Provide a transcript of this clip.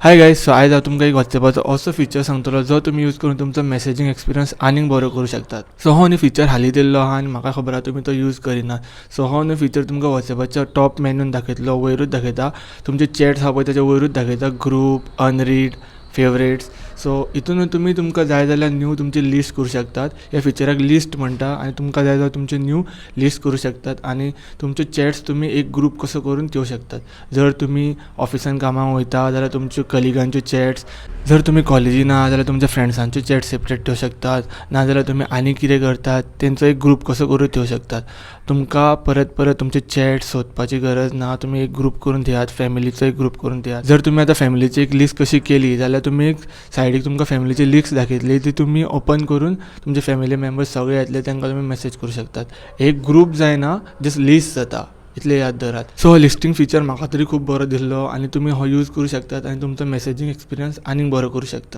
Hi guys, so आयज हांव तुमकां एक वॉट्सॅपाचो असो फीचर सांगतलो जो तुमी यूज करून तुमचो मॅसेजिंग एक्सपिरियन्स आनीक बरो करूं शकतात. सो हो न्हू फीचर हालीं दिल्लो आहा आनी म्हाका खबर आहा तुमी तो यूज करिना. सो हो न्हू फीचर तुमकां वॉट्सॅपाच्या टॉप मेनून दाखयतलो, वयरूच दाखयता. तुमचे चॅट्स आहा पळय ताच्या वयरूच दाखयता ग्रूप, अनरीड, फेवरेट्स. सो हितून तुमी तुमकां जाय जाल्यार न्यू तुमची लिस्ट करूं शकतात. ह्या फिचराक लिस्ट म्हणटा आनी तुमकां जाय जाल्यार तुमचे न्यू लिस्ट करूं शकतात आनी तुमचे चॅट्स तुमी एक ग्रूप कसो करून ठेवूं शकतात. जर तुमी ऑफिसान कामाक वयता जाल्यार तुमच्यो कलिगांच्यो चॅट्स, जर तुमी कॉलेजीन आहा जाल्यार तुमच्या फ्रेंड्सांच्यो चॅट सेपरेट ठेवूं शकतात, नाजाल्यार तुमी आनी कितें करतात तेंचो एक ग्रूप कसो करून ठेवूं शकतात. तुमकां परत परत तुमचे चॅट सोदपाची गरज ना. तुमी एक ग्रूप करून दियात, फॅमिलीचो एक ग्रूप करून दियात. जर तुमी आतां फॅमिलीची एक लिस्ट कशी केली जाल्यार तुमी एक सायडीक तुमकां फॅमिलीची लिस्ट दाखयतली, ती तुमी ओपन करून तुमचे फॅमिली मेंबर्स सगळे येतले तांकां तुमी मेसेज करूं शकतात. एक ग्रूप जायना, जस्ट लिस्ट जाता. इतले याद दवरात. सो हो लिस्टिंग फीचर म्हाका तरी खूब बरो दिसलो आनी तुमी हो यूज करूं शकतात आनी तुमचो मॅसेजिंग एक्सपिरियन्स आनीक बरो करूं शकतात.